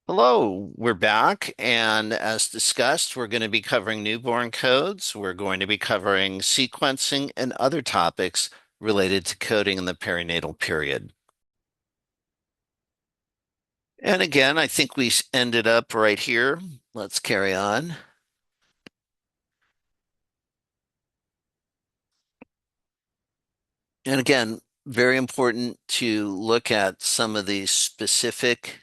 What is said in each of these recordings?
Hello, we're back, and as discussed, we're going to be covering newborn codes. We're going to be covering sequencing and other topics related to coding in the perinatal period. And again, I think we ended up right here. Let's carry on. And again, very important to look at some of these specific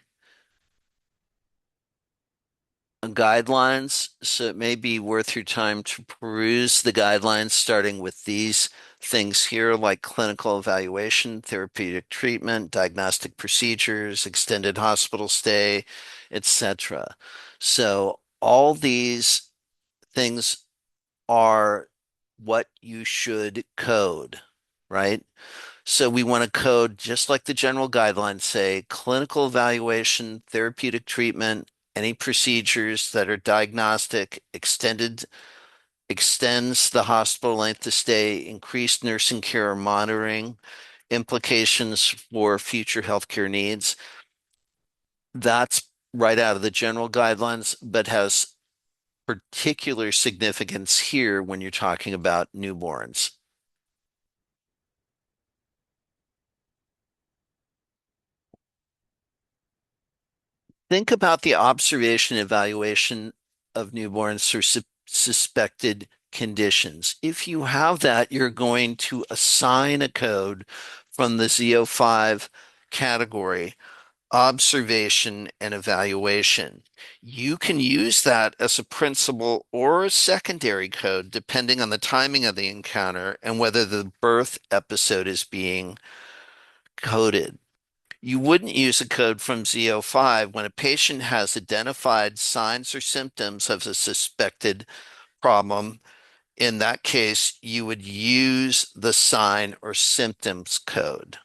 guidelines. So it may be worth your time to peruse the guidelines, starting with these things here, like clinical evaluation, therapeutic treatment, diagnostic procedures, extended hospital stay, etc. So all these things are what you should code, right? So we want to code just like the general guidelines say, clinical evaluation, therapeutic treatment, any procedures that are diagnostic, extends the hospital length of stay, increased nursing care or monitoring, implications for future healthcare needs. That's right out of the general guidelines, but has particular significance here when you're talking about newborns. Think about the observation evaluation of newborns for suspected conditions. If you have that, you're going to assign a code from the Z05 category, observation and evaluation. You can use that as a principal or a secondary code, depending on the timing of the encounter and whether the birth episode is being coded. You wouldn't use a code from Z05 when a patient has identified signs or symptoms of a suspected problem. In that case, you would use the sign or symptoms code.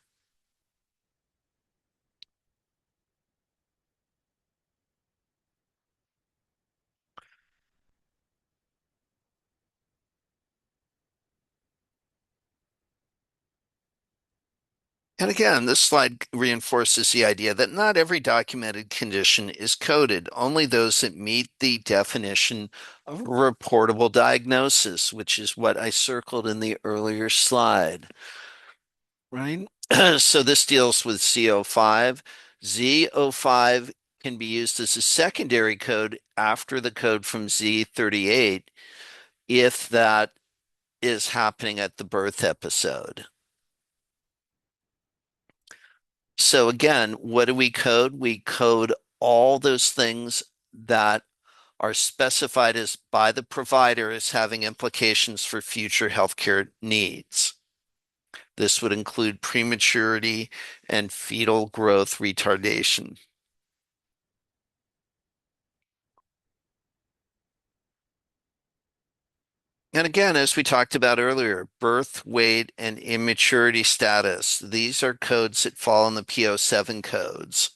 And again, this slide reinforces the idea that not every documented condition is coded, only those that meet the definition of a reportable diagnosis, which is what I circled in the earlier slide. Right? So this deals with Z05. Z05 can be used as a secondary code after the code from Z38 if that is happening at the birth episode. So again, what do we code? We code all those things that are specified as by the provider as having implications for future healthcare needs. This would include prematurity and fetal growth retardation. And again, as we talked about earlier, birth weight and immaturity status, these are codes that fall in the P07 codes.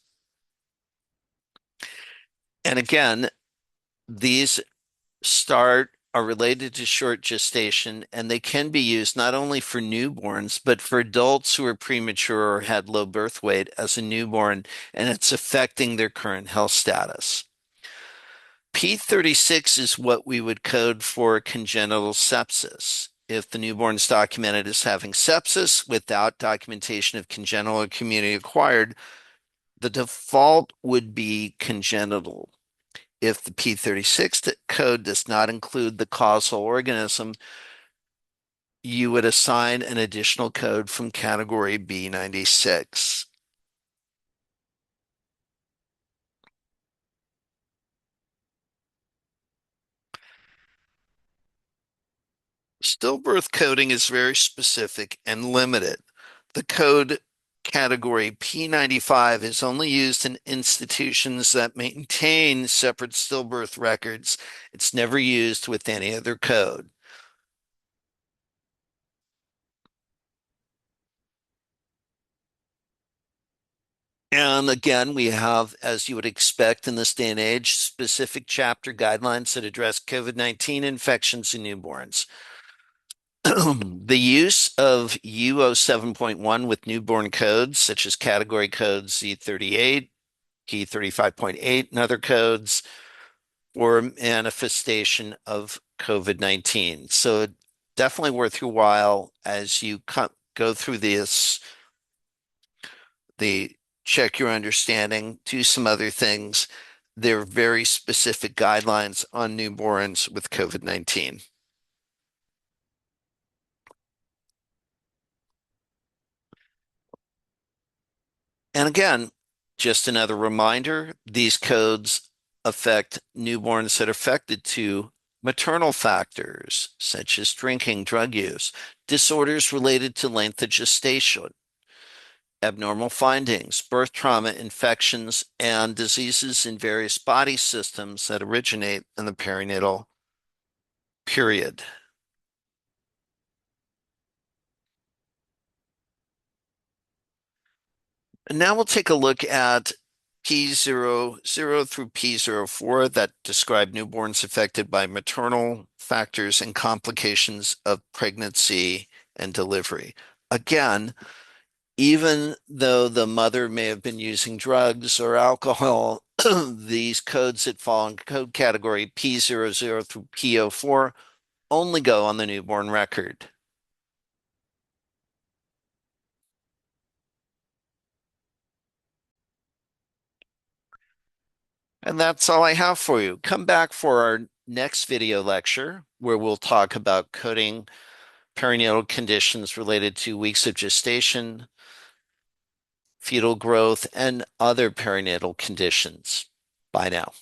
And again, these are related to short gestation, and they can be used not only for newborns, but for adults who are premature or had low birth weight as a newborn, and it's affecting their current health status. P36 is what we would code for congenital sepsis. If the newborn is documented as having sepsis without documentation of congenital or community acquired, the default would be congenital. If the P36 code does not include the causal organism, you would assign an additional code from category B96. Stillbirth coding is very specific and limited. The code category P95 is only used in institutions that maintain separate stillbirth records. It's never used with any other code. And again, we have, as you would expect in this day and age, specific chapter guidelines that address COVID-19 infections in newborns. The use of UO 7.1 with newborn codes, such as category code Z38 P35.8 and other codes for manifestation of COVID-19. So definitely worth your while as you go through this, the check your understanding, do some other things. There are very specific guidelines on newborns with COVID-19. And again, just another reminder, these codes affect newborns that are affected to maternal factors such as drinking, drug use, disorders related to length of gestation, abnormal findings, birth trauma, infections, and diseases in various body systems that originate in the perinatal period. And now we'll take a look at P00 through P04 that describe newborns affected by maternal factors and complications of pregnancy and delivery. Again, even though the mother may have been using drugs or alcohol, these codes that fall in code category P00 through P04 only go on the newborn record. And that's all I have for you. Come back for our next video lecture where we'll talk about coding perinatal conditions related to weeks of gestation, fetal growth, and other perinatal conditions. Bye now.